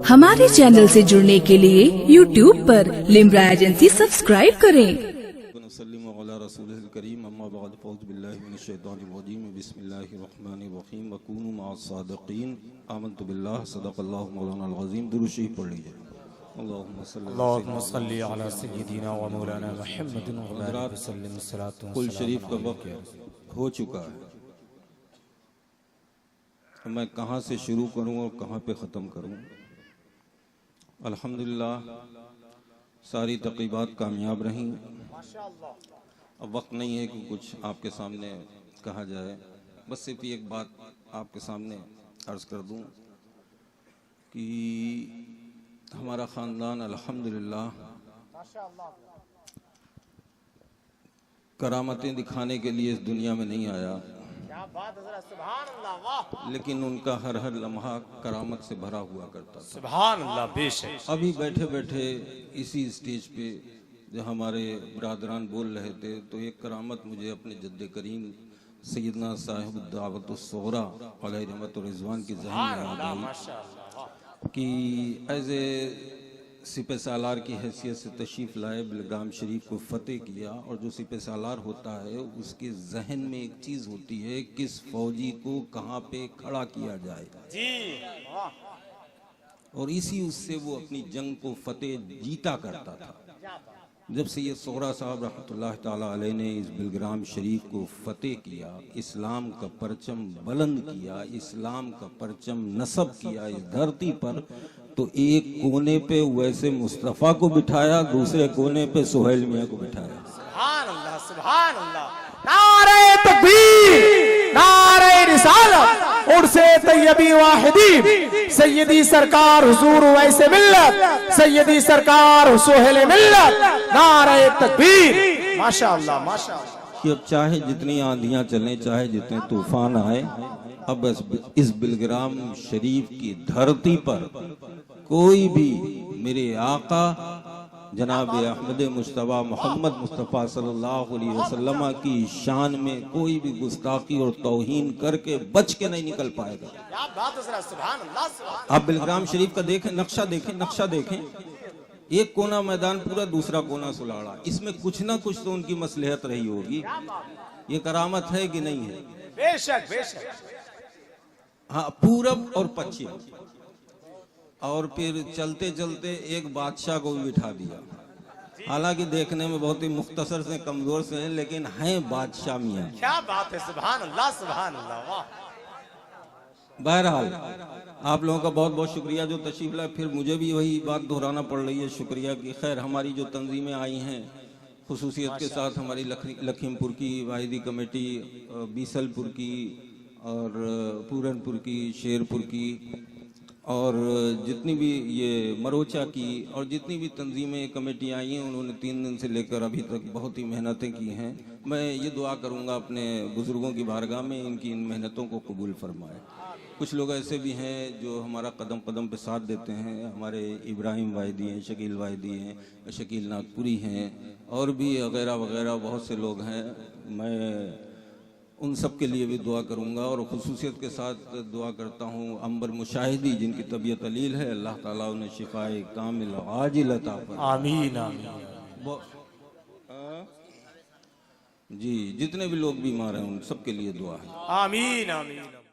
हमारे चैनल से जुड़ने के लिए YouTube पर लिम्रा एजेंसी सब्सक्राइब करें। कुल शरीफ का वक्त हो चुका है, तो मैं कहाँ से शुरू करूँ और कहाँ पे ख़त्म करूँ। अल्हम्दुलिल्लाह सारी तक़रीबात कामयाब रहीं। अब वक्त नहीं है कि कुछ आपके सामने कहा जाए, बस सिर्फ एक बात आपके सामने अर्ज़ कर दूँ कि हमारा ख़ानदान अल्हम्दुलिल्लाह करामतें दिखाने के लिए इस दुनिया में नहीं आया, लेकिन उनका हर हर लम्हा करामत से भरा हुआ करता था। सुभान अल्लाह। बेशक अभी बैठे बैठे इसी स्टेज पे जो हमारे बरादरान बोल रहे थे, तो एक करामत मुझे अपने जद्दे करीम सैयदना साहिब दावतुस्सुग़रा अलैहि रहमत व रिज़वान की ज़हन में आ गई कि एज ए सिपह सालार की हैसियत से तशरीफ़ लाए, बिलगाम शरीफ को फ़तेह किया, और जो सिपह सालार होता है उसके जहन में एक चीज़ होती है, किस फौजी को कहाँ पे खड़ा किया जाए जी, और इसी उससे वो अपनी जंग को फ़तेह जीता करता था। जब सैयद सुग़रा साहब रहमतुल्लाह ताला अलैह ने इस बिलग्राम शरीफ को फ़तेह किया, इस्लाम का परचम बुलंद किया, इस्लाम का परचम नस्ब किया इस धरती पर, तो एक कोने पे वैसे मुस्तफ़ा को बिठाया, दूसरे कोने पे सुहेल मियाँ को बिठाया। सुभान अल्लाह, सुभान अल्लाह। नारे तकबीर, नारे रिसालत, उर्से तैयबी वाहिदी, सैयदी सरकार हुजूर वैसे मिल्लत, सैयदी सरकार सुहेल मिल्लत, नारे तकबीर। माशाअल्लाह, माशाअल्लाह। कि अब चाहे जितनी आंधियां चलें, चाहे जितने तूफान आए, अब इस बिलग्राम शरीफ की धरती पर कोई भी मेरे आका जनाब अहमद मुस्तफ़ा मोहम्मद मुस्तफ़ा सल्लल्लाहु अलैहि वसल्लम की शान में कोई भी गुस्ताखी और तौहीन करके बच के नहीं निकल पाएगा। क्या बात है सर, सुभान अल्लाह, सुभान। आप बिलग्राम शरीफ का देखें, नक्शा देखें, नक्शा देखें, एक कोना मैदान पूरा, दूसरा कोना सुलाड़ा, इसमें कुछ ना कुछ तो उनकी मसलहत रही होगी। ये करामत है कि नहीं है? बेशक, बेशक। हाँ, पूरब और पश्चिम, और फिर चलते चलते एक बादशाह को भी बिठा दिया। हालांकि देखने में बहुत ही मुख्तसर से, कमजोर से हैं, लेकिन हैं बादशाह मियाँ। क्या बात है, सुभान अल्लाह, सुभान अल्लाह, वाह। बहरहाल आप लोगों का बहुत बहुत शुक्रिया जो तशरीफ लाए। फिर मुझे भी वही बात दोहराना पड़ रही है शुक्रिया की। खैर, हमारी जो तंजीमें आई हैं खुसूसियत के साथ, हमारी लखीमपुर की वाहिदी कमेटी, बीसलपुर की और पूरनपुर की, शेरपुर की, और जितनी भी ये मरोचा की और जितनी भी तंजीमें कमेटियाँ आई हैं, उन्होंने 3 दिन से लेकर अभी तक बहुत ही मेहनतें की हैं। मैं ये दुआ करूँगा अपने बुज़ुर्गों की बारगाह में, इनकी इन मेहनतों को कबूल फरमाए। कुछ लोग ऐसे भी हैं जो हमारा कदम कदम पे साथ देते हैं। हमारे इब्राहिम वाहिदी हैं, शकील वाहिदी हैं, शकील नागपुरी हैं, और भी वगैरह वगैरह बहुत से लोग हैं। मैं उन सब के लिए भी दुआ करूंगा, और खुसूसियत के साथ दुआ करता हूँ अंबर मुशाहिदी, जिनकी तबीयत अलील है, अल्लाह ताला उन्हें शिफाए कामिल आजिल अता फरमाए। आमीन, आमीन। जी, जितने भी लोग बीमार हैं उन सब के लिए दुआ है। आमीन, आमीन।